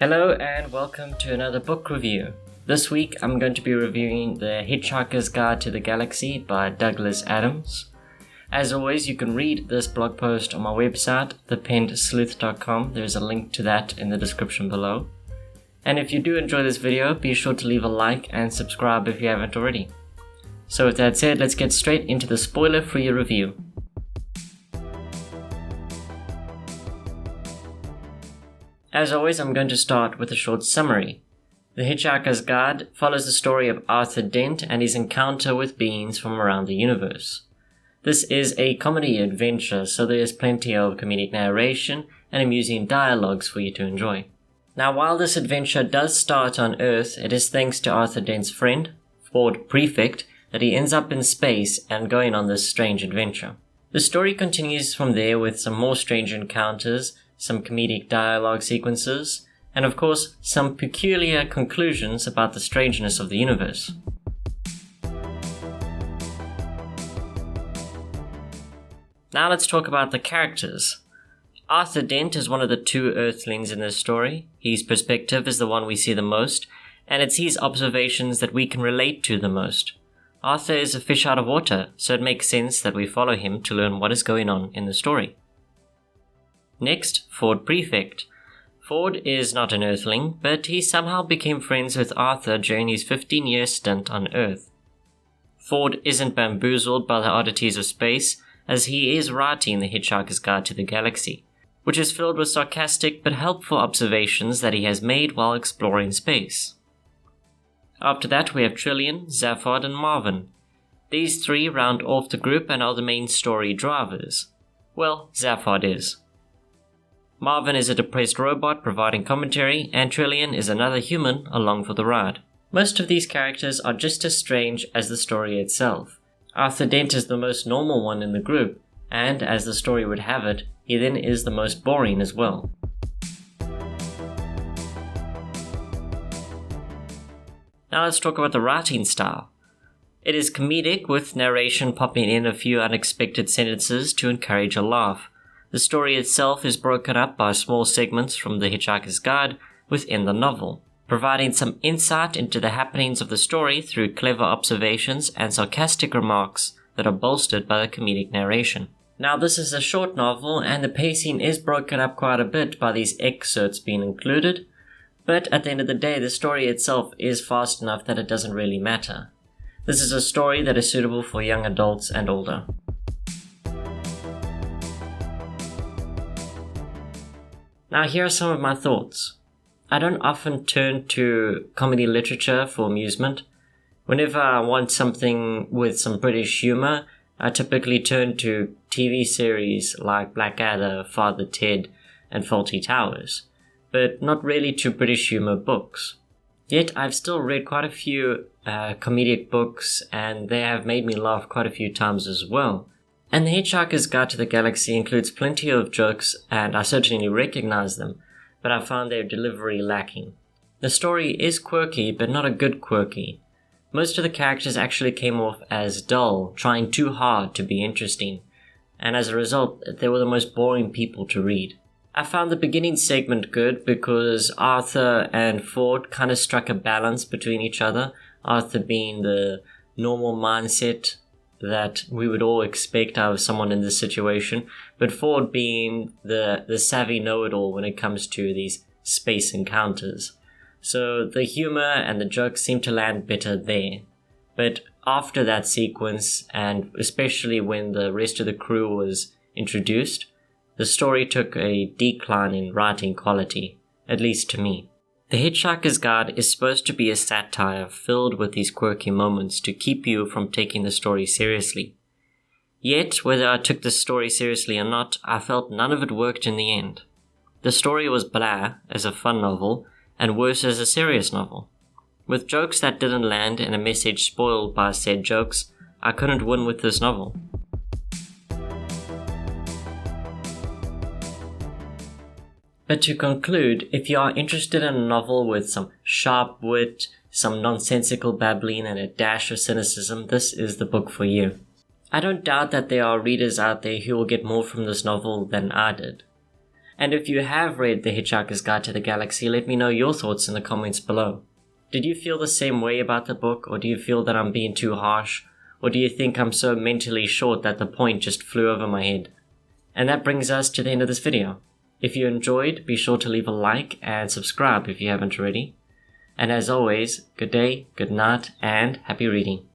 Hello and welcome to another book review. This week I'm going to be reviewing The Hitchhiker's Guide to the Galaxy by Douglas Adams. As always, you can read this blog post on my website, thepenedsleuth.com. There's a link to that in the description below. And if you do enjoy this video, be sure to leave a like and subscribe if you haven't already. So with that said, let's get straight into the spoiler-free review. As always, I'm going to start with a short summary. The Hitchhiker's Guide follows the story of Arthur Dent and his encounter with beings from around the universe. This is a comedy adventure, so there is plenty of comedic narration and amusing dialogues for you to enjoy. Now, while this adventure does start on Earth, it is thanks to Arthur Dent's friend, Ford Prefect, that he ends up in space and going on this strange adventure. The story continues from there with some more strange encounters, some comedic dialogue sequences, and of course, some peculiar conclusions about the strangeness of the universe. Now let's talk about the characters. Arthur Dent is one of the two Earthlings in this story. His perspective is the one we see the most, and it's his observations that we can relate to the most. Arthur is a fish out of water, so it makes sense that we follow him to learn what is going on in the story. Next, Ford Prefect. Ford is not an Earthling, but he somehow became friends with Arthur during his 15-year stint on Earth. Ford isn't bamboozled by the oddities of space, as he is writing The Hitchhiker's Guide to the Galaxy, which is filled with sarcastic but helpful observations that he has made while exploring space. After that, we have Trillian, Zaphod, and Marvin. These three round off the group and are the main story drivers. Well, Zaphod is. Marvin is a depressed robot providing commentary, and Trillian is another human along for the ride. Most of these characters are just as strange as the story itself. Arthur Dent is the most normal one in the group, and as the story would have it, he then is the most boring as well. Now let's talk about the writing style. It is comedic, with narration popping in a few unexpected sentences to encourage a laugh. The story itself is broken up by small segments from The Hitchhiker's Guide within the novel, providing some insight into the happenings of the story through clever observations and sarcastic remarks that are bolstered by the comedic narration. Now, this is a short novel, and the pacing is broken up quite a bit by these excerpts being included, but at the end of the day, the story itself is fast enough that it doesn't really matter. This is a story that is suitable for young adults and older. Now, here are some of my thoughts. I don't often turn to comedy literature for amusement. Whenever I want something with some British humour, I typically turn to TV series like Blackadder, Father Ted, and Fawlty Towers, but not really to British humour books. Yet I've still read quite a few comedic books, and they have made me laugh quite a few times as well. And The Hitchhiker's Guide to the Galaxy includes plenty of jokes, and I certainly recognize them, but I found their delivery lacking. The story is quirky, but not a good quirky. Most of the characters actually came off as dull, trying too hard to be interesting, and as a result, they were the most boring people to read. I found the beginning segment good because Arthur and Ford kind of struck a balance between each other, Arthur being the normal mindset that we would all expect out of someone in this situation, but Ford being the savvy know-it-all when it comes to these space encounters. So the humor and the jokes seem to land better there. But after that sequence, and especially when the rest of the crew was introduced, the story took a decline in writing quality, at least to me. The Hitchhiker's Guide is supposed to be a satire filled with these quirky moments to keep you from taking the story seriously. Yet, whether I took the story seriously or not, I felt none of it worked in the end. The story was blah as a fun novel, and worse as a serious novel. With jokes that didn't land and a message spoiled by said jokes, I couldn't win with this novel. But to conclude, if you are interested in a novel with some sharp wit, some nonsensical babbling, and a dash of cynicism, this is the book for you. I don't doubt that there are readers out there who will get more from this novel than I did. And if you have read The Hitchhiker's Guide to the Galaxy, let me know your thoughts in the comments below. Did you feel the same way about the book, or do you feel that I'm being too harsh? Or do you think I'm so mentally short that the point just flew over my head? And that brings us to the end of this video. If you enjoyed, be sure to leave a like and subscribe if you haven't already. And as always, good day, good night, and happy reading.